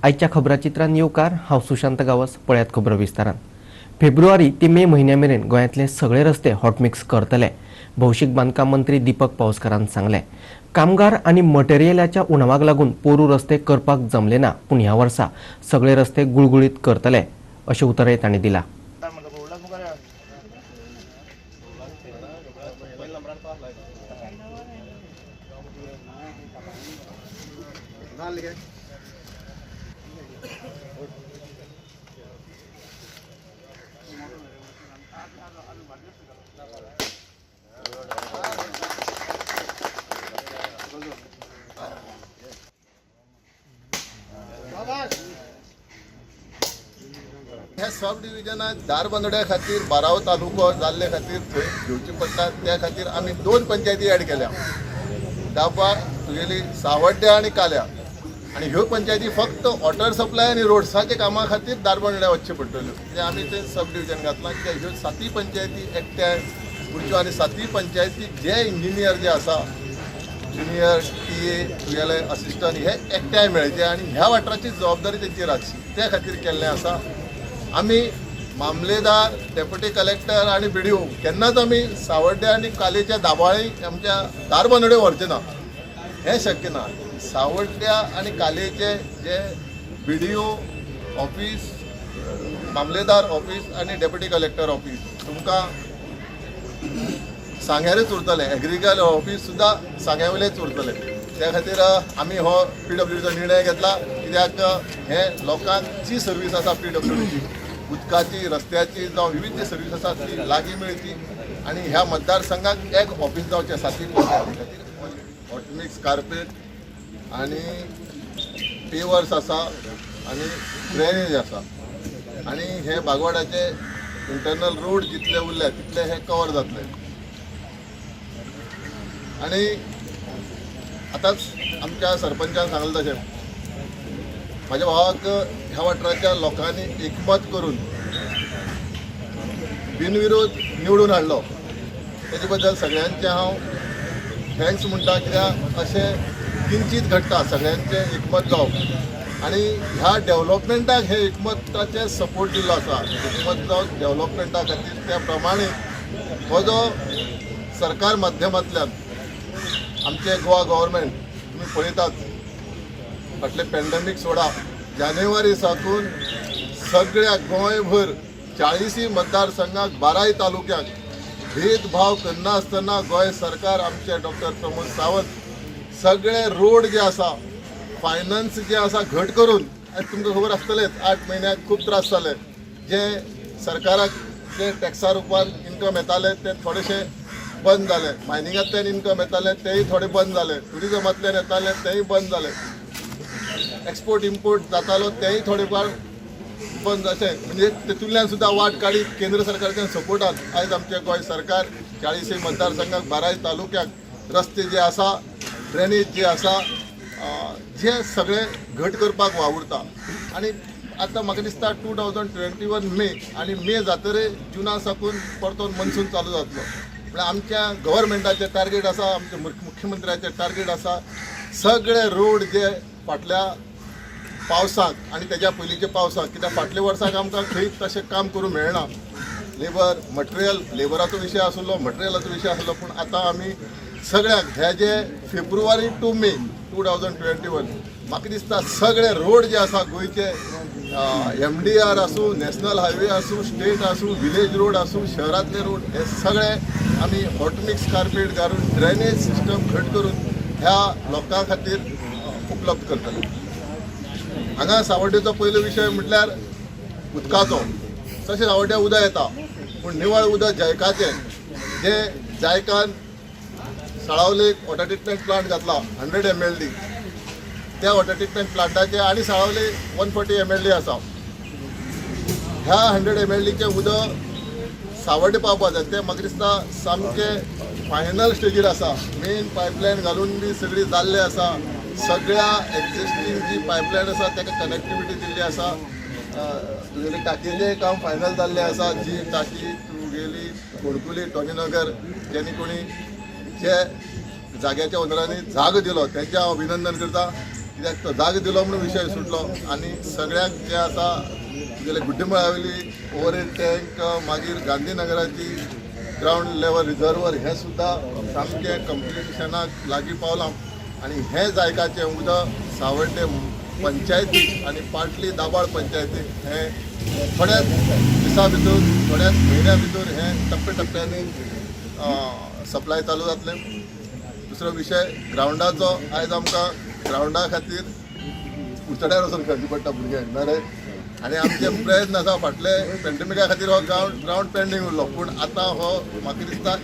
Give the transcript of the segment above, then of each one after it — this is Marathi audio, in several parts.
आजच्या खबराचित्रांत येवकार हांव सुशांत गावस. पळयात खबर विस्तारान. फेब्रुवारी ते मे म्हयन्यामेरेन गोंयांतले सगळे रस्ते हॉटमिक्स करतले. भौशीक बांदकाम मंत्री दीपक पावसकारान सांगले. कामगार आनी मटेरियलाच्या उणावाक लागून पोरू रस्ते करपाक जमले ना, पूण ह्या वर्सा सगळे रस्ते गुळगुळीत करतले अशें उतरय तांणी दिलां. ह्या सब डिव्हिजनात दारबांदोड्या खातीर बारावो तालुको जाल्ले खातीर थंय घेवची पडटा. त्या खातीर आमी 2 पंचायती ऍड केल्या, दाबा तुगेली सावड्ड्या आनी काल्या. आनी ह्यो पंचायती फक्त वॉटर सप्लाय आनी रोड्साच्या कामा खातीर दारबांदोड्या वचचे पडटल्यो. म्हणजे आमी ते सब डिव्हिजन घातलां की ह्यो 7 पंचायती एकट्याय करच्यो आनी 7 पंचायती जे इंजिनियर जे आसा, ज्युनियर टीए तुगेले असिस्टंट हे एकट्याय मेळचे आनी ह्या वाठाराची जबाबदारी तेंचेर आसची. त्या खातीर केल्लें आसा. आमी मामलेदार, डेप्युटी कलेक्टर आनी BDO केन्नाच आमी सावड्ड्या आनी कालेच्या दाबाळी आमच्या दारबांदोड्यो व्हरचे ना, हें शक्य ना. सावड्ड्या आनी कालेचे जे BDO ऑफिस, मामलेदार ऑफिस आनी डेप्युटी कलेक्टर ऑफिस तुमकां सांग्यारच उरतले. एग्रीकल्चर ऑफिस सुद्दां सांग्यावयलेच उरतले. त्या खातीर आमी हो PWDचो निर्णय घेतला. कित्याक हे लोकांची सर्वीस आसा PWDची, उदकाची, रस्त्याची जावं विविध सर्वीस आसा ती लागीं मेळची आनी ह्या मतदारसंघाक एक ऑफिस जावचें. 7 पंचायती खातीर हॉटमिक्स कार्पेट आनी पेवर्स आसा आनी ड्रेनेज आसा आनी हे बागवाडाचे इंटरनल रोड जितले उरले तितले हे कवर जातले. आनी आतांच आमच्या सरपंचान सांगलें तशें म्हाज्या भावाक ह्या वाठाराच्या लोकांनी एकमत करून बिनविरोध निवडून हाडलो. तेजे बद्दल सगळ्यांचे हांव थँक्स म्हणटा. कित्याक अशें किंचीत घडटा सगळ्यांचें एकमत जावप आनी ह्या डेव्हलपमेंटाक हे एकमताचे सपोर्ट दिल्लो आसा. एकमत जावन डेव्हलपमेंटा खातीर त्या प्रमाणे हो जो सरकार माध्यमांतल्यान आमचे गोवा गव्हर्मेंट तुम्ही पळयतात, फाटले पॅन्डेमीक सोडा जानेवारी साकून सगळ्या गोंयभर 40 मतदारसंघाक 12 तालुक्याक भेदभाव करनासतना गोंय सरकार आमचे डॉक्टर प्रमोद सावंत सगळे रोड जे आसा, फायनान्स जे आसा घट करून, तुमकां खबर आसतलेच 8 म्हयन्याक खूब त्रास जाले. जे सरकाराक जे टॅक्सा रुपान इन्कम येताले ते थोडेशे बंद जाले. मायनिंगांतल्यान इन्कम येताले तेय थोडे बंद जाले. टुरिजमांतल्यान येताले तेय बंद जाले. एक्सपोर्ट इम्पोर्ट जातालो तेय थोडे फार बंद अशें. म्हणजे तेतूंतल्यान सुद्दां वाट काडीत केंद्र सरकारच्या सपोर्टान आयज आमचे गोंय सरकार 40 मतदारसंघाक 12 तालुक्याक रस्ते जे आसा, ड्रेनेज जे आसा, जे सगळे घट करपाक वावुरता. आनी आतां म्हाका दिसता 2021 मे आनी मे जातरे जुना साकून परतून मनसून चालू जातलो. म्हळ्यार आमच्या गव्हर्मेंटाचें टार्गेट आसा, आमच्या मुख्यमंत्र्याचें टार्गेट आसा, सगळे रोड जे फाटल्या पावसाक आनी तेज्या पयलींच्या पावसाक, कित्याक फाटल्या वर्साक आमकां खंय तशें काम करूंक मेळना. लेबर मटेरियल, लेबराचो विशय आसलो, मटेरियलाचो विशय आसलो. पूण आतां आमी सगळ्याक हे जे फेब्रुवारी टू मे 2021 म्हाका दिसता सगळे रोड जे आसा गोंयचे, MDR आसूं, नॅशनल हायवे आसूं, स्टेट आसूं, विलेज रोड आसूं, शहरांतले रोड, हे सगळे आमी हॉटमिक्स कार्पेट घालून ड्रेनेज सिस्टम घट करून ह्या लोकां खातीर उपलब्ध करतले. हांगा सावड्डेचो पयलो विशय म्हटल्यार उदकाचो. तशें सावड्ड्या उदक येता पूण निवळ उदक जायकाचें, जे जायकान साळावलेक वॉटर ट्रिटमेंट प्लांट घातला 100 MLD. त्या वॉटर ट्रिटमेंट प्लांटाचे आनी साळावले 140 MLD आसा. ह्या 100 MLDचे उदक सावड्डे पावपाक जाय. ते म्हाका दिसता सामकें फायनल स्टेजीर आसा. मेन पायपलायन घालून बी सगळी जाल्ले आसा. सगळ्या एक्झिस्टींग जी पायपलायन आसा ताका कनेक्टिविटी दिल्ली आसा. तुगेली टाकयेचें काम फायनल जाल्लें आसा. जी टाकी तुगेली कोणकुली टॉनीनगर जेणी कोणी जे जाग्याच्या ओनरांनी जागो दिलो तेंचें हांव अभिनंदन करता. कित्याक तो जागो दिलो म्हणून विशय सुटलो आनी सगळ्यांक जे आसा तुगेले गुड्डेमळा वयली ओवरहेड टँक मागीर गांधीनगराची ग्रावंड लेवल रिजर्वर हें सुद्दां सामकें कंप्लिशनाक लागीं पावलां आनी हें जायकाचें उदक सावड्डे पंचायती आनी पाटली दाबाळ पंचायती हें थोड्याच दिसा भितर थोड्याच म्हयन्या भितर हें टप्प्याटप्प्यांनी सप्लाय चालू जातलें. दुसरो विशय ग्रावंडाचो. आयज आमकां ग्रावंडा खातीर उचड्यार वचून खेळची पडटा भुरग्यांक नारे आनी आमचे प्रयत्न आसा फाटले पॅन्डेमिका खातीर हो ग्रावंड पेंडींग उरलो पूण आतां हो म्हाका दिसता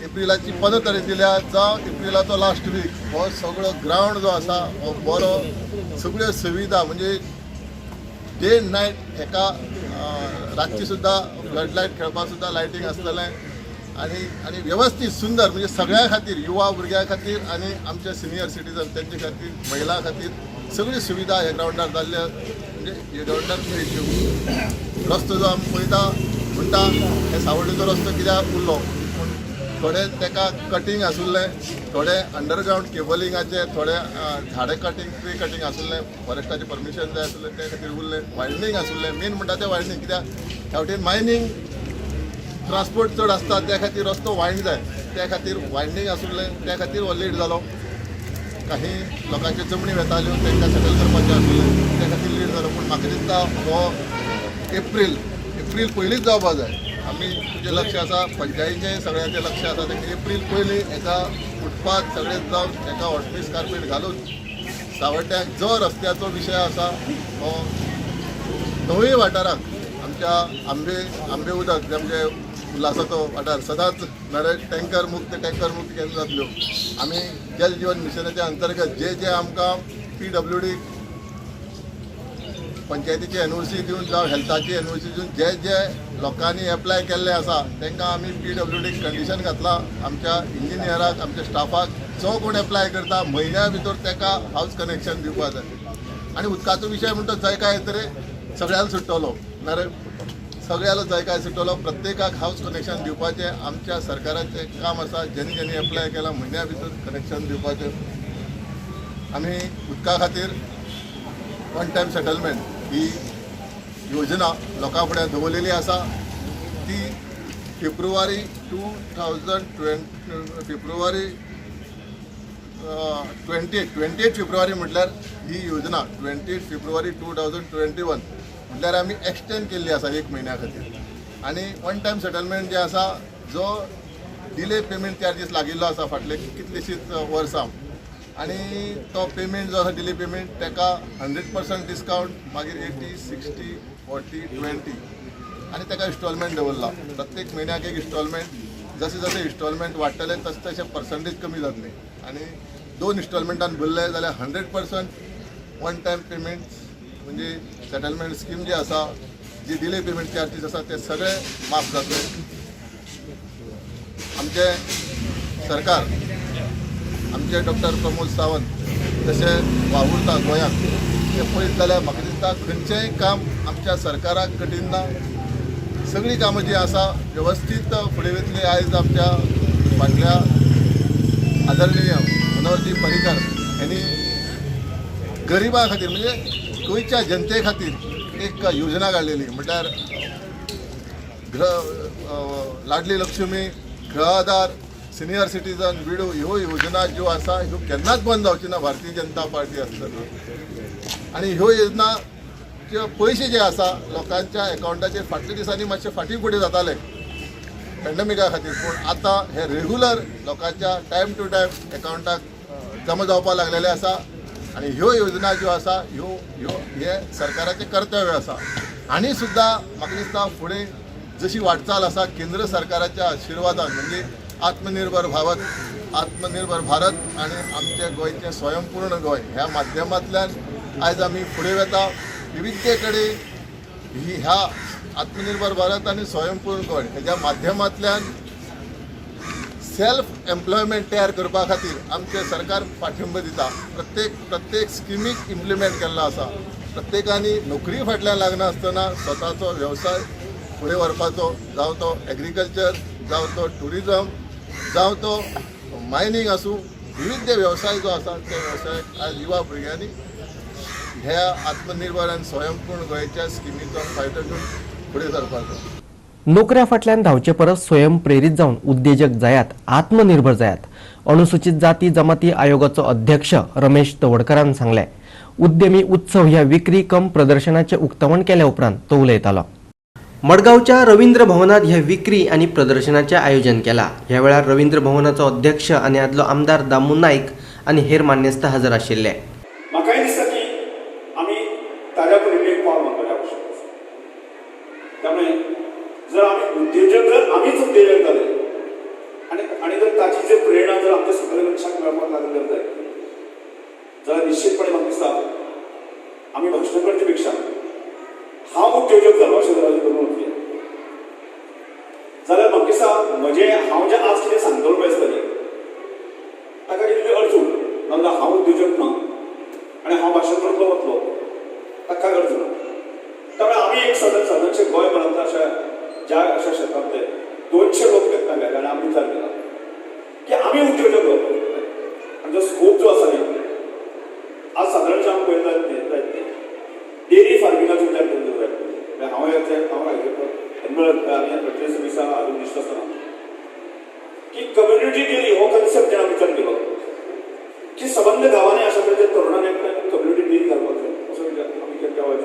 एप्रिलाची 15 तारीख दिल्या जावं एप्रिलाचो लास्ट वीक हो सगळो ग्रावंड जो आसा हो बरो सगळ्यो सुविधा म्हणजे डे एंड नायट हेका रातची सुद्दां फ्लड लायट खेळपाक सुद्दां लायटींग आसतलें आनी वेवस्थीत सुंदर म्हणजे सगळ्यां खातीर युवा भुरग्यां खातीर आनी आमचे सिनियर सिटीजन तेंचे खातीर महिलां खातीर सगळी सुविधा ह्या ग्रावंडार जाल्ल्या म्हणजे ह्या ग्रावंडार मेळच्यो. रस्तो जो आमी पळयता म्हणटा हे सावड्डेचो रस्तो कित्याक उरलो पूण थोडे तेका कटींग आसुल्लें थोडे अंडरग्रावंड केबलिंगाचे थोडे झाडे कटींग ट्री कटींग आसुल्लें फॉरेस्टाचें परमिशन जाय आसलें ते खातीर उरलें. वायडनींग आसुल्लें मेन म्हणटा तें वायडनींग कित्याक ह्या वटेन मायनींग ट्रान्सपोर्ट चड आसता त्या खातीर रस्तो वायड जाय त्या खातीर वायडनींग आसुल्लें त्या खातीर हो लेट जालो. काही लोकांच्यो जमनी वेताल्यो तांकां सेटल करपाचें आसुल्लें त्या खातीर लेट जालो पूण म्हाका दिसता हो एप्रील पयलींच जावपा जाय. आमी तुजें लक्ष आसा पंचायतीचें सगळ्यांचें लक्ष आसा तें एप्रील पयलीं हेका फुटपाथ सगळें जावन हेका हॉटमिक्स कार्पेट घालून सावड्ड्याक जो रस्त्याचो विशय आसा हो दोनूय वाठाराक आमच्या आंबे उदक जे आमचे उल्हासाचो वाठार सदांच नळे टँकर मुक्त केंद्र जातल्यो. आमी जल जीवन मिशनाच्या अंतर्गत जे आमकां PWD पंचायतीची एनओसी दिवन जावं हेल्थाची एनओसी दिवन जे लोकांनी एप्लाय केल्ले आसा तांकां आमी PWD कंडिशन घातलां आमच्या इंजिनियराक आमच्या स्टाफाक जो कोण एप्लाय करता म्हयन्या भितर ताका हावस कनेक्शन दिवपाक जाय. आनी उदकाचो विशय म्हणटा जायकाय तरी सगळ्यांक सुट्टलो नारे सगळ्याला जायकाय सुट्टलो प्रत्येकाक हावस कनेक्शन दिवपाचें आमच्या सरकाराचें काम आसा. जेनी एप्लाय केलां म्हयन्या भितर कनेक्शन दिवपाचें. आमी उदका खातीर वन टायम सेटलमेंट ही योजना लोकां फुडें दवरलेली आसा. ती फेब्रुवारी 28 फेब्रुवारी म्हटल्यार ही योजना 28 फेब्रुवारी 2021 म्हटल्यार आमी एक्सटेंड केल्ली आसा 1 म्हयन्या खातीर. आनी वन टायम सेटलमेंट जे आसा जो डिले पेमेंट चार्जीस लागिल्लो आसा फाटले कितलीशींच वर्सां आनी तो पेमेंट जो आसा डिले पेमेंट ताका 100% डिस्कावंट मागीर 80, 60, 40, 20 आनी ताका इन्स्टॉलमेंट दवरला. प्रत्येक म्हयन्याक एक इन्स्टॉलमेंट जशें इन्स्टॉलमेंट वाडटले तशें पर्संटेज कमी जातली आनी 2 इन्स्टॉलमेंटान भरले जाल्यार 100% वन टायम पेमेंट म्हणजे सेटलमेंट स्कीम जी आसा जी डिले पेमेंट चार्जीस आसा ते सगळे माफ जातले. आमचे सरकार आमचे डॉक्टर प्रमोद सावंत जशें वावुरता गोंयांत ते पळयत जाल्यार म्हाका दिसता खंयचेंय काम आमच्या सरकाराक कठीण ना. सगळीं कामां जी आसा वेवस्थीत फुडें वतली. आयज आमच्या फाटल्या आदरणीय मनोहरजी पर्रीकर हांणी गरिबां खातीर म्हणजे गोंयच्या जनते खातीर एक योजना काडलेली म्हटल्यार लाडली लक्ष्मी, गृह आधार, सिनियर सिटीजन, विडो ह्यो योजना ज्यो आसा ह्यो केन्नाच बंद जावची ना भारतीय जनता पार्टी आसतना. आनी ह्यो योजना पयशे जे आसा लोकांच्या एकावंटाचेर फाटल्या दिसांनी मातशे फाटीं फुडें जाताले पॅन्डेमिका खातीर पूण आतां हे रेगुलर लोकांच्या टायम टू टायम एकावंटाक जमा जावपाक लागलेले आसा. आनी ह्यो योजना ज्यो आसा ह्यो हे सरकाराचें कर्तव्य आसा. आनी सुद्दां म्हाका दिसता फुडें जशी वाटचाल आसा केंद्र सरकाराच्या आशिर्वादान म्हणजे आत्मनिर्भर भारत आनी आमचे गोंयचें स्वयंपूर्ण गोंय ह्या माध्यमांतल्यान आयज आमी फुडें वता. विविधते कडेन ह्या आत्मनिर्भर भारत आनी स्वयंपूर्ण गोंय हेज्या माध्यमांतल्यान सेल्फ एम्प्लॉयमेंट तयार करपा खातीर आमचें सरकार पाठिंबो दिता. प्रत्येक स्किमीक इम्प्लिमेंट केल्लो आसा. प्रत्येकानी नोकरी फाटल्यान लागनासतना स्वताचो वेवसाय फुडें व्हरपाचो जावं तो एग्रीकल्चर जावं तो ट्युरिजम जावं तो मायनींग आसूं विविध व्यवसाय जो आसा ते व्यवसाय आज युवा भुरग्यांनी ह्या आत्मनिर्भर आनी स्वयंपूर्ण गोंयच्या स्किमीचो फायदो घेवन फुडें सरपाक जाय. नोकऱ्या फाटल्यान धांवचे परस स्वयंप्रेरीत जावन उद्देजक जायात, आत्मनिर्भर जायात. अनुसूचित जाती जमाती आयोगाचो अध्यक्ष रमेश तवडकरान सांगले. उद्यमी उत्सव ह्या विक्री कम प्रदर्शनाचे उक्तावण केल्या उपरांत तो उलयतालो. मडगावच्या रवींद्र भवनात ह्या विक्री आणि प्रदर्शनाचे आयोजन केला. ह्या वेळार रवींद्र भवनाचो अध्यक्ष आणि आदलो आमदार दामू नाईक आणि हेर मान्यस्थ हजर आशिल्ले. म्हाकाय दिसता की आमी ताज्या पयलीं एक पावल मारपाचें आवश्यक आसा. त्यामुळे जर आमी उद्योजक जर आमीच उद्योजक जाले आनी जर ताची जर प्रेरणा जर आमच्या सगळ्या मनशांक मेळपाक लागली जाल्यार निश्चितपणे म्हाका दिसता आमी भाशणां करचे पेक्षा हांव उद्योजक जालो अशें जर करून वतली जाल्यार म्हाका दिसता हांव जें आज कितें सांगतलो पळय आसतलें ताका कितें अर्थ उरना. नाजाल्यार हांव उद्योजक ना आनी हांव भाशण करतलो वतलो ताका कांय अर्थ ना. त्यामुळे आमी एक सादारणशें गोंयभरांतल्या अशा क्षेत्रांतले 200 लोक घेतला मेळ्ळे आनी आमी विचार केला की आमी उद्योजक जावपाक आनी जो स्कोप जो आसा न्ही आज सादारणशें हांव पळयता डेरी फार्मिंगाचो विचार करतलो जाय. हांव एनिमल सर्विसा हातूंत दिसता आसतना की कम्युनिटी डेरी हो कन्सेप्ट हांवें विचार केलो की सबंद गांवांनी अशा तरेच्या तरुणांक कम्युनिटी डेरी घालपाक जाय असो विचार आमी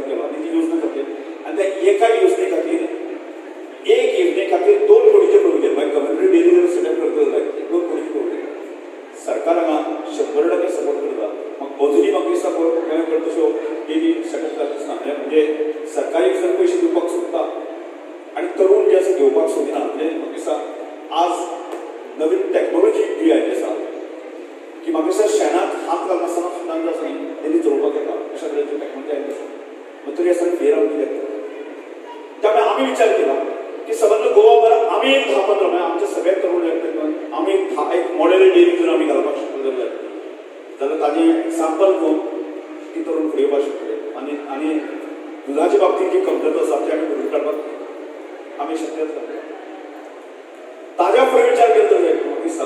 केलो आनी ती योजना खातीर आनी त्या एका योजने खातीर 2 कोटीचे प्रोविजन मागीर कम्युनिटी डेरी जर सेटअप करतलो जाय 2 कोटीचे प्रोविजन सरकार हांगा 100% सपोर्ट करता. अजुनूय म्हाका दिसता गोंयभर तश्यो डेरी सेटअप जाता दिसना. म्हणजे सरकारी जर पयशे दिवपाक सोदता आनी तरुण जे आसा घेवपाक सोदिना म्हणजे म्हाका दिसता आज नवीन टॅक्नोलॉजी जी आयिल्ली आसा की म्हाका दिसता शेणांत हात घालनासतना सुद्दां जो आसा न्ही डेरी चलोवपाक येता अशा तरेची टॅक्नोलॉजी आयिल्ली आसा. मग तरी आसतना फेर हांव कित्याक त्यामुळे आमी विचार केला की सबंद गोवाभर आमी एक 10-15 म्हणजे आमचे सगळे तरुण एकठांय आमी एक मॉडेल डेरी जर आमी घालपाक शकले जाल्यार ताजें सॅम्पल घेवन ती तरुण फुडें येवपाक शकतले आनी दुधाच्या बाबतींत जी कमतरता आसा ती आमी भरून काडपाक आमी शक्य जाता. ताज्या फुडें विचार केलो जाल्यार म्हाका दिसता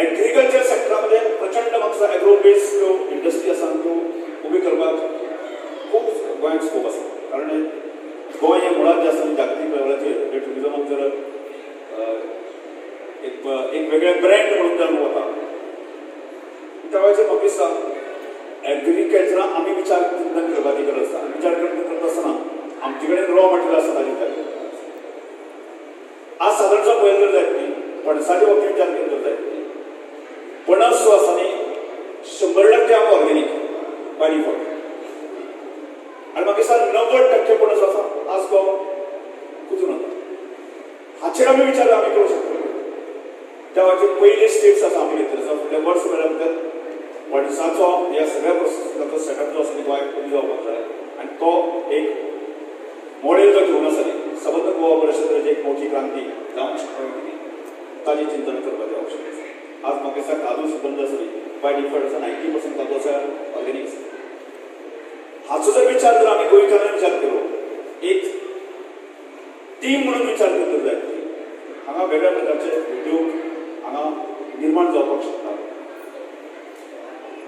एग्रीकल्चर सेक्टरामध्ये प्रचंड म्हाका एग्रो बेस्ड इंडस्ट्री आसा त्यो उबी करपाक खूब गोंयांत स्कोप आसा. कारण गोंय हें मुळात जे आसा जागतीक लेवलाचेर टुरिजमाक जर एक वेगळे ब्रँड म्हणून जावन वता त्या वेळाचेर म्हाका दिसता एग्रीकल्चराक आमी विचार करपाची गरज आसा. विचार करता आसतना आमचे कडेन रॉ मटेरियल आसा ताजे विचार करता. आज सादारणसो पळयलो जायत न्ही पणसाच्या बाबतींत विचार केलो जायत न्ही पणस जो आसा न्ही 100% आमकां ऑर्गेनीक बाय डिफॉल्ट आनी म्हाका दिसता 90% पणस आसा आज तो कुजून वता. हाचेर आमी विचार आमी करूं शकता. त्या वेळाचेर पयले स्टेप्स आसा आमी घेतले आसा फुडल्या वर्स भितर पणसाचो ह्या सगळ्या प्रोसेसाचो सेटअप जो आसा ती गोंयांत कमी जावपाक जाय आनी तो एक मॉडेल जो घेवन आसा न्ही सबंद गोवा अशे तरेची एक मोठी क्रांती जावंक शकता ताजें चिंतन करपाचें आवश्यक आसा. आज म्हाका दिसता काजू सुगंध आसा न्ही बाय डिफॉल्ट आसा 90% काजू आसा ऑर्गेनीक आसा. हाचो जर विचार जर आमी गोंयकारांनी विचार केलो एक टीम म्हणून विचार करतलो जाय हांगा वेगळ्या प्रकारचे उद्योग हांगा निर्माण जावपाक शकता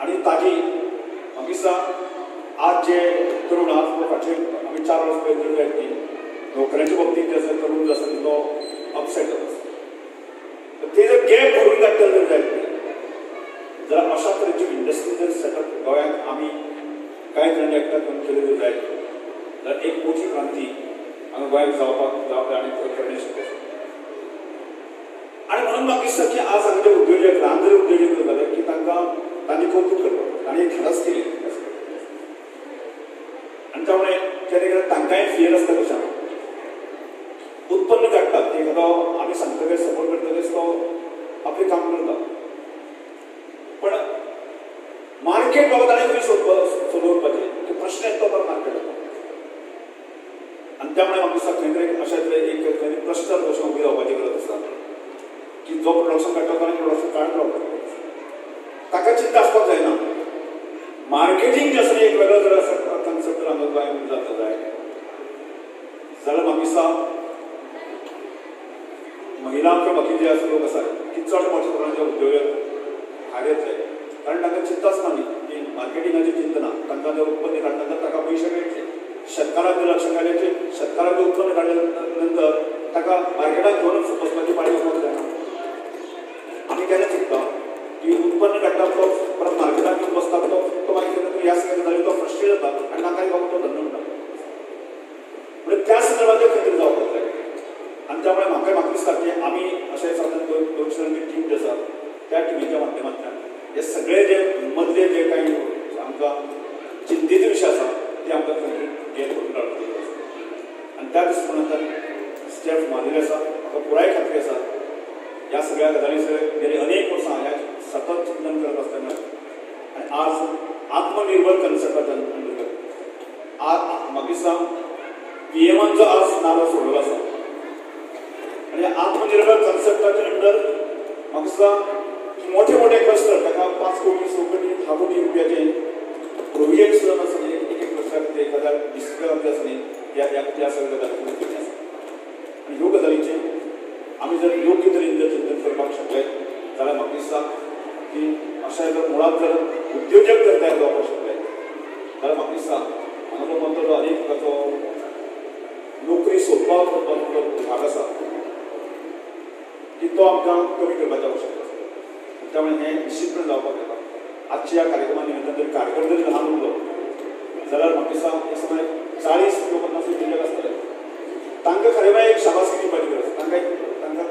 आनी ताजी म्हाका दिसता आज जे तरुण आज फाटले आमी 4 वर्स पळयत जायत न्ही नोकऱ्याच्या बाबतींत जे आसा तरुण जो आसा तो अपसेट जाता ते जर गॅप भरून काडटले जर जायत न्ही जाल्यार अशा तरेची इंडस्ट्री जर सेटअप गोंयांत आमी कांय जाणांनी एकठांय करून केली जायत जाल्यार एक मोठी क्रांती हांगा गोंयांत जावपाक आनी करणे शक्य आसा. आनी म्हणून म्हाका दिसता की आज हांगा जे उद्योजक ल्हान जरी उद्योजक जाले की तांकां तांची कौतुक करपाक तांणी एक धाडस केली आनी त्यामुळे केन्ना तांकांय फियर आसता कशान उत्पन्न काडटात ते एखादो आमी सांगतकीर सपोर्ट करतकीर तो आपलें काम करता पण मार्केट बाबा ताणें खंय सोदवपाचें तो प्रश्न येता तो मार्केट आनी त्यामुळे म्हाका दिसता खंय तरी अशें एक खंय क्लस्टर अशें उबी जावपाची गरज आसा की जो प्रोडक्शन काडटा ताणें प्रोडक्शन काडून रावपाचें ताका चिंता आसपाक जायना. मार्केटींग जे आसा एक वेगळो जर आसा कन्सेप्ट जर हांगा गोंयांत जाता जाय जाल्यार म्हाका दिसता महिला किंवा बाकी जे आसा लोक आसा की चड मोठ्या प्रमाणाचे उद्योजक भायर येतले कारण तांकां चिंताच ना न्ही की मार्केटिंगाची चिंता ना तांकां जर उत्पन्न काडटना ताका पयशे मेळटले शेतकाराक जर लक्ष घाल्याचे शेतकाराक जर उत्पन्न काडल्या नंतर ताका मार्केटात घेवनच बसपाची पाळी वचपाक जायना आमी केन्ना चिंतता की उत्पन्न काडटा तो परत मार्केटात घेवन बसता तो मागीर ह्या सगळ्या गजाली तो फ्रस्ट्रेट जाता आनी तांकांय बाबा तो धंदो म्हणटा म्हणजे त्या संदर्भात खंय जावपाक जाय आनी त्यामुळे म्हाका दिसता की आमी अशें सादारण 200 टीम जी आसा त्या टिमीच्या माध्यमांतल्यान हे सगळे जे मदले जे काही आमकां चिंतेचे विशय आसा ते आमकां खंय हे करून काडपाक आसा आनी त्या दृश्टिकोनांतल्यान स्टेप मारिल्ले आसा म्हाका पुराय खात्री आसा ह्या सगळ्या गजालींचेर गेली अनेक वर्सां ह्या सतत चिंतन करत आसतना आनी आज आत्मनिर्भर कन्सेप्टाच्या अंतर्गत आज म्हाका दिसता पीएमान जो आज नारो सोडलो आसा आनी आत्मनिर्भर कन्सेप्टाच्या अंडर म्हाका दिसता की मोठे मोठे क्लस्टर ताका 5 कोटी 6 कोटी 10 कोटी रुपयाचे प्रोजेक्ट्स जर आसा एक क्लस्टर 1000 डिस्ट्रिक्टांतले आसा न्ही ह्या सगळ्या गजाली आसा आनी ह्यो गजालींचे आमी जर योग्य तरेन जर चिंतन करपाक शकले जाल्यार म्हाका दिसता की अशें जर मुळात जर उद्योजक जर तयार जावपाक शकले जाल्यार म्हाका दिसता हांगा जो म्हणतो अनेक ताचो नोकरी सोदपाक जो भाग आसा की तो आमकां कमी करपाची आवश्यकता आसा त्यामुळे हें निश्चितपणे जावपाक येता आजच्या ह्या कार्यक्रमा निमित्तान जर कार्यक्रम जरी ल्हान उरलो जाल्यार म्हाका दिसता हे सगळे 40 किंवा 50 उद्योजक आसतले तांकां खरें म्हळ्यार एक शाबासकी दिवपाची गरज आसा तांकां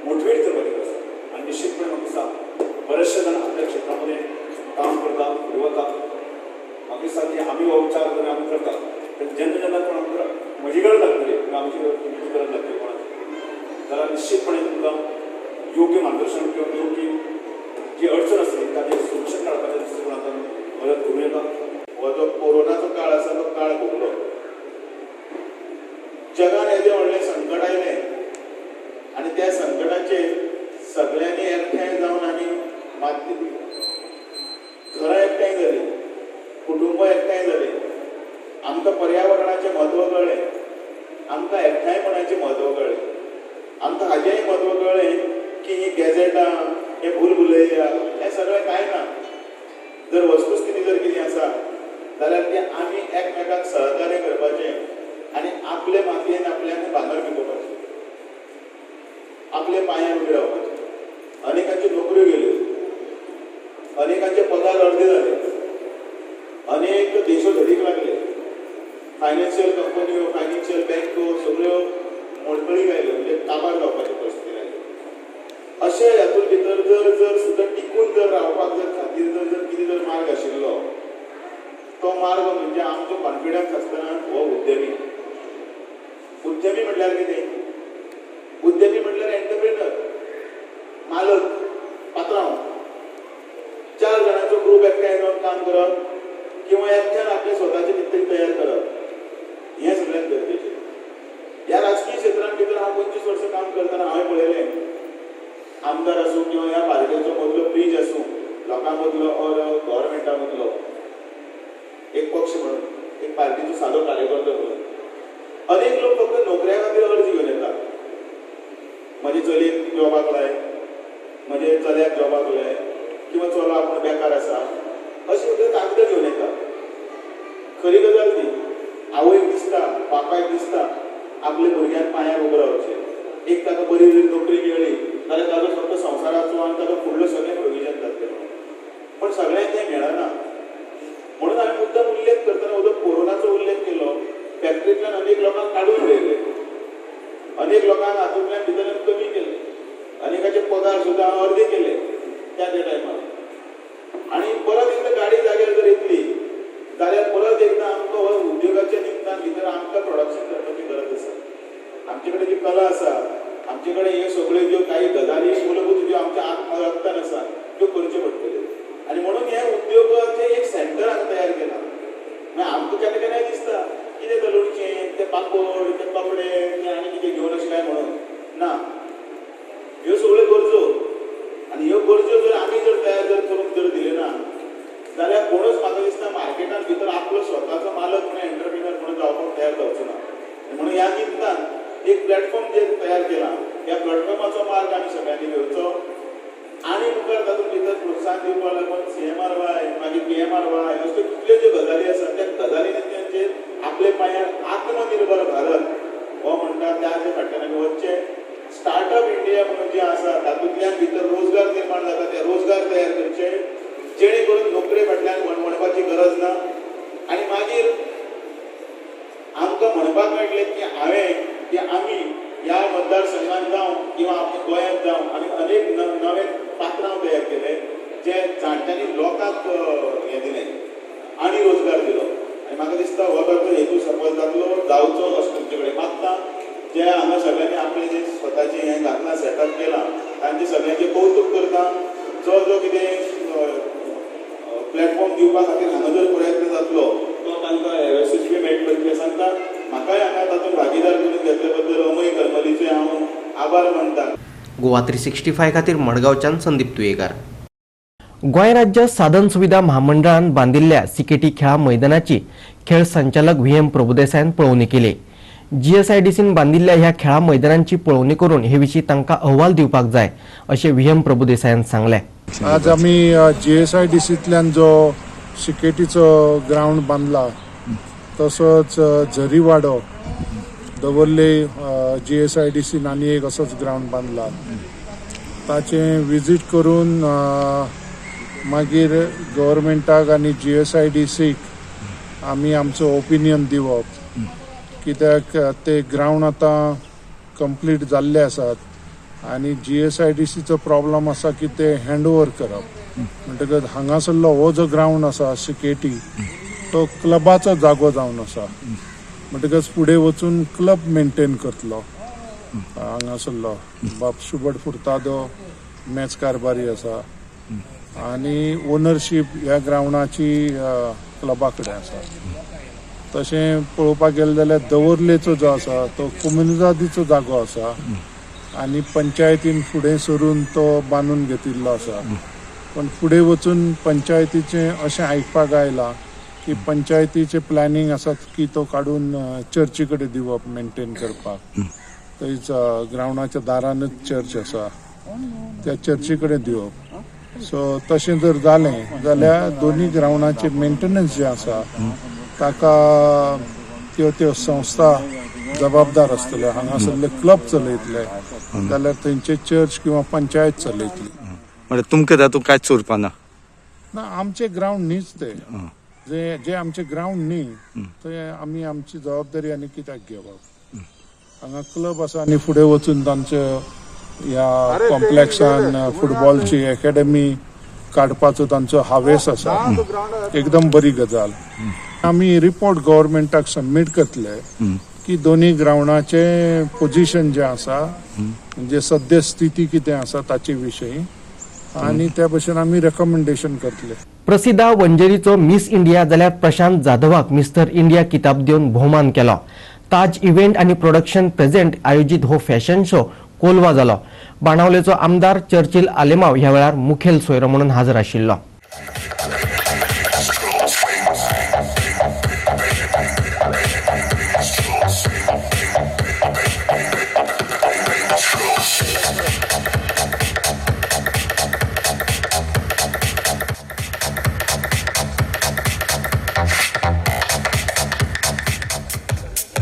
मोटिवेट करपाची गरज आसा आनी निश्चितपणे म्हाका दिसता बरेचशे जाण आपल्या क्षेत्रामध्ये काम करता फुडें वता म्हाका दिसता की आमी हो विचार जर आमी करता तर जेन्ना कोण आमकां म्हजी गरज लागतली किंवा आमची गरज लागतली कोणाची जाल्यार निश्चितपणे तुमकां योग्य मार्गदर्शन किंवा योग्य जी अडचण आसली ताचें सोल्युशन काडपाच्या दृश्टिकोनांतल्यान मदत करूं येता हो जो कोरोनाचो काळ आसा तो काळ भोगलो जगान येदे व्हडलें संकट आयलें आनी त्या संकटाचेर सगळ्यांनी एकठांय जावन आमी मात दिली घरां एकठांय जाली कुटुंब एकठांय जाली आमकां पर्यावरणाचें म्हत्व कळ्ळें आमकां एकठांयपणाचें म्हत्व कळ्ळें आमकां हाचेंय म्हत्व कळ्ळें की ही गॅजेटां हे भुलभुलैया हें सगळें कांय ना जर वस्तुस्थिती जर कितें आसा जाल्यार ती आमी एकमेकाक सहकार्य करपाचें आनी आपले मातयेन आपल्याक भांगर पिकोवपाचें आपले पांयार उबे रावपाचें अनेकांच्यो नोकऱ्यो गेल्यो अनेकांचे पगार अर्दे जाले अनेक देशोधडीक लागले फायनान्शियल कंपन्यो फायनान्शियल बँको सगळ्यो मोडकळीक आयल्यो म्हणजे काबार जावपाची परिस्थिती आयली अशे हातूंत भितर जर सुद्दां टिकून जर रावपाक जर खातीर जर कितें जर मार्ग आशिल्लो तो मार्ग म्हणजे आमचो कॉन्फिडन्स आसतना हो उद्यमी म्हटल्यार कितें उद्यमी म्हटल्यार एंटरप्रेनर मालक पात्रांव 4 जाणांचो ग्रूप एकठांय जावन काम करप किंवा एकट्यान आपले स्वताचे कितें तरी तयार करप हें सगळ्यांत गरजेचें ह्या राजकीय क्षेत्रांत भितर हांव 25 वर्सां काम करतना हांवें पळयलें आमदार आसूं किंवा ह्या पालिकेचो मदलो ब्रीज आसूं लोकां मदलो ऑर गव्हर्मेंटा मदलो एक पक्ष म्हणून एक पार्टीचो सादो कार्यकर्तो म्हणून अनेक लोक फक्त नोकऱ्या खातीर अर्ज घेवन येतात म्हजे चलयेक जॉबाक लाय म्हजे चल्याक जॉबाक लाय किंवा चलो आपूण बेकार आसा अशी सगळी कागदां घेवन येतात खरी गजाल ती आवयक दिसता बापायक दिसता आपल्या भुरग्यांक पांयार उबें रावचें एक ताका बरी नोकरी मेळ्ळी जाल्यार ताजो फक्त संवसाराचो आनी ताजो फुडलो सगळें प्रोविजन जातलें पण सगळ्यांक तें मेळना म्हणून हांवें मुद्दम उल्लेख करतना उदक कोरोनाचो उल्लेख केलो फॅक्टरींतल्यान अनेक लोकांक काडून उडयले अनेक लोकांक हातूंतल्यान भितरल्यान कमी केले अनेकाचे पगार सुद्दां अर्दे केले त्या टायमार आनी परत एकदां गाडी जाग्यार जर येतली जाल्यार परत एकदां आमकां हो उद्योगाच्या निमतान भितर आमकां प्रोडक्शन करपाची गरज आसा आमचे कडेन जी कला आसा आमचे कडेन ह्यो सगळ्यो ज्यो काही गजाली मूलभूत ज्यो आमच्या रक्तान आसा त्यो करच्यो पडटल्यो आनी म्हणून हे उद्योगाचें एक सेंटर हांगा तयार केलां मागीर आमकां केन्ना केन्नाय दिसता कितें तें लोणचें तें पापड तें कपडे तें आनी कितें घेवन अशें काय म्हणून ना ह्यो सगळ्यो गरजो आनी ह्यो गरजो जर आमी जर तयार जर करून जर दिले ना जाल्यार कोणूच म्हाका दिसता मार्केटांत भितर आपलो स्वताचो मालक म्हणून एंटरप्रिनर म्हणून जावपाक तयार जावचो ना म्हणून ह्या निमतान एक प्लॅटफॉर्म जे तयार केला ह्या प्लॅटफॉर्माचो मार्ग आमी सगळ्यांनी घेवचो आनी मुखार तातूंत भितर प्रोत्साहन दिवपाक लागून CMRY मागीर PMRY अश्यो कितल्यो ज्यो गजाली आसात त्या गजालींचेर आपले पांयार आत्मनिर्भर भारत हो म्हणटा त्या फाटल्यान आमी वचचें. स्टार्टअप इंडिया म्हणून जें आसा तातूंतल्यान भितर रोजगार निर्माण जाता ते रोजगार तयार करचे जेणे करून नोकरे फाटल्यान वणवणपाची गरज ना. आनी मागीर आमकां म्हणपाक मेळटलें की हांवें की आमी ह्या मतदारसंघात जावं किंवा आपल्या गोंयांत जावं आमी अनेक नवे पात्रांव तयार केले जे जाणट्यांनी लोकांक हें दिलें आनी रोजगार दिलो. आनी म्हाका दिसता हो ताचो हेतू सफल जातलो जावचो अशें तुमचे कडेन मागता. जे हांगा सगळ्यांनी आपले जे स्वताचें हें घातलां सेटअप केलां तांचे सगळ्यांचें कौतुक करता. जो जो कितें प्लॅटफॉर्म दिवपा खातीर हांगा जर प्रयत्न जातलो तो तांकां यशस्वी मेळटलो कितें सांगता. म्हाकाय हांगा तातूंत भागीदार करून घेतले बद्दल अमय करमलीचे हांव आभार मानतां. गोवा 365 खातीर मडगांवच्यान संदीप तुयेकार. गोंय राज्य साधन सुविधा महामंडळान बांदिल्ल्या सिकेटी खेळा मैदानाची खेळ संचालक व्ही.एम. प्रभुदेसायान पळोवणी केली. GSIDCन बांदिल्ल्या ह्या खेळा मैदानांची पळोवणी करून हे विशीं तांकां अहवाल दिवपाक जाय अशें व्ही.एम. प्रभुदेसायान सांगलें. आज आमी GSIDCंतल्यान जो सिकेटीचो ग्राउंड बांदला तसोच झरीवाडो दवर्ले GSIDCन आनी एक असोच ग्राउंड बांदला. ताचें विजीट करून मागीर गव्हर्मेंटाक आनी GSIDCक आमी आमचो ओपिनियन दिवप. कित्याक ते ग्राउंड आतां कंप्लीट जाल्ले आसात आनी GSIDCचो प्रॉब्लम आसा की ते हँडओवर करप. म्हणटकच हांगासरलो हो जो ग्राउंड आसा सिकेटी तो क्लबाचो जागो जावन आसा. म्हणटकच फुडें वचून क्लब मेंटेन करतलो. हांगासरलो बाब शुबड फुर्तादो मॅच कारभारी आसा आनी ओनरशीप ह्या ग्राउंडाची क्लबा कडेन आसा. तशें पळोवपाक गेलें जाल्यार दवर्लेचो जो आसा तो कम्युनिदादीचो जागो आसा आनी पंचायतीन फुडें सरून तो बांदून घेतिल्लो आसा. पण फुडें वचून पंचायतीचें अशें आयकपाक आयलां की पंचायतीचें प्लॅनिंग आसा की तो काडून चर्ची कडेन दिवप मेंटेन करपाक. थंयच ग्राउंडाच्या दारानच चर्च आसा त्या चर्ची कडेन दिवप. सो तशें जर जालें जाल्यार दोनी ग्राउंडाचें मेंटेनन्स जें आसा ताका त्यो संस्था जबाबदार आसतले. हांगासरले क्लब चलयतले जाल्यार थंयचे चर्च किंवा पंचायत चलयतली. म्हणजे तुमकां तातूंत कांयच उरपा ना. आमचे ग्राउंड न्हीच ते जे आमचे ग्राउंड न्ही ते आमी आमची जबाबदारी आनी कित्याक घेवप. हांगा क्लब आसा आनी फुडें वचून तांचे ह्या कॉम्प्लेक्सान फुटबॉलची अकॅडमी काडपाचो तांचो हावेस आसा. एकदम बरी गजाल. आमी रिपोर्ट गव्हर्मेंटाक सबमीट करतले की दोनी ग्राउंडाचे पोजिशन जें आसा म्हणजे सद्य स्थिती कितें आसा ताचे विशयी आनी त्या भशेन आमी रेकमेंडेशन करतले. प्रसिद्ध वंजेरीचो मिस इंडिया जाल्यार प्रशांत जाधवाक मिस्टर इंडिया किताब दिवन भोवमान केलो. ताज इव्हेंट आनी प्रोडक्शन प्रेझेंट आयोजीत हो फॅशन शो कोलवा जालो. बाणावलेचो आमदार चर्चिल आलेमाव ह्या वेळार मुखेल सोयरो म्हणून हाजर आशिल्लो.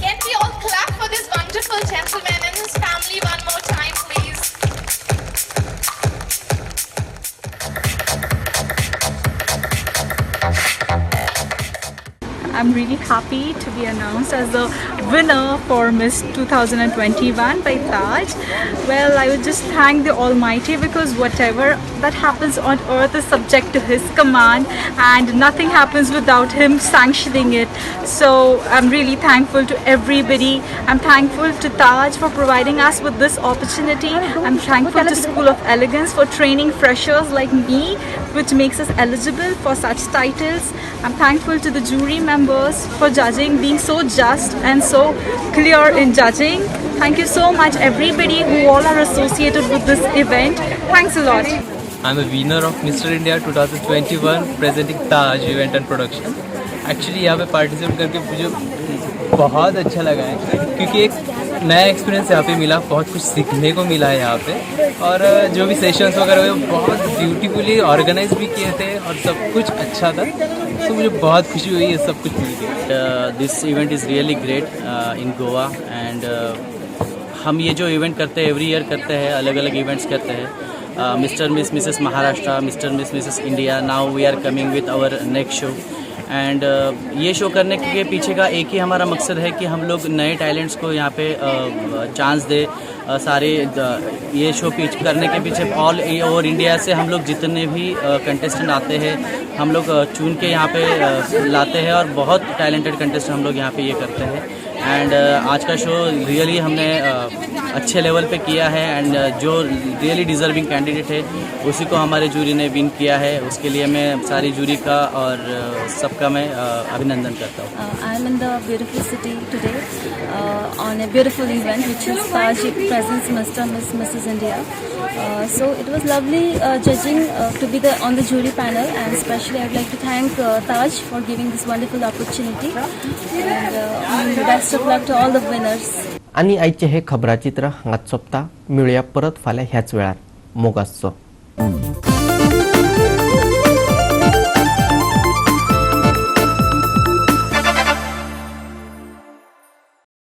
Can we all clap for this wonderful gentleman and his family one more time, please? I'm really happy to be announced as the winner for Miss 2021 by Taj. Well, I would just thank the Almighty because whatever that happens on earth is subject to His command and nothing happens without Him sanctioning it. So I'm really thankful to everybody. I'm thankful to Taj for providing us with this opportunity. I'm thankful to School of Elegance for training freshers like me, which makes us eligible for such titles. I'm thankful to the jury members for judging, being so just and so clear in judging. Thank you so much everybody who all are associated with this event. Thanks a lot. I'm a winner of Mr. India 2021 presenting Taj Event and Production. Actually यहाँ पे पार्टिसिपेट करके मुझे बहुत अच्छा लगा है क्योंकि एक नया एक्सपीरियंस यहाँ पे मिला, बहुत कुछ सीखने को मिला है यहाँ पे। और जो भी सेशंस वगैरह हुए बहुत ब्यूटीफुली ऑर्गेनाइज भी किए थे और सब कुछ अच्छा था, तो मुझे बहुत खुशी हुई ये सब कुछ मिल के। This event is really great in Goa and हम ये जो इवेंट करते हैं एवरी ईयर करते हैं, अलग अलग इवेंट्स करते हैं, mister missus Maharashtra, mister missus India. Now we are coming with our next show and ये शो करने के पीछे का एक ही हमारा मकसद है कि हम लोग नए टैलेंट्स को यहाँ पे चांस दे। सारे ये शो पिच करने के पीछे ऑल ओवर इंडिया से हम लोग जितने भी कंटेस्टेंट आते हैं हम लोग चुन के यहाँ पे लाते हैं और बहुत टैलेंटेड कंटेस्टेंट हम लोग यहाँ पे ये करते हैं। एंड आज का शो रियली हमने अच्छे लेवल पे किया है एंड जो रियली डिजर्विंग कैंडिडेट है उसी को हमारे जूरी ने विन किया है। उसके लिए मैं सारी जूरी का और सबका मैं अभिनंदन करता हूँ। I am in the beautiful city today on a beautiful event which is Taj presents Mr. Mrs. India. So it was lovely judging to be on the jury panel, and especially I would like to thank Taj for giving this wonderful opportunity and best of luck to all the winners. आणि आजचे हे खबराचित्र हांगाच सोंपता. मेळुया परत फाल्यां ह्याच वेळार. मोगाचो.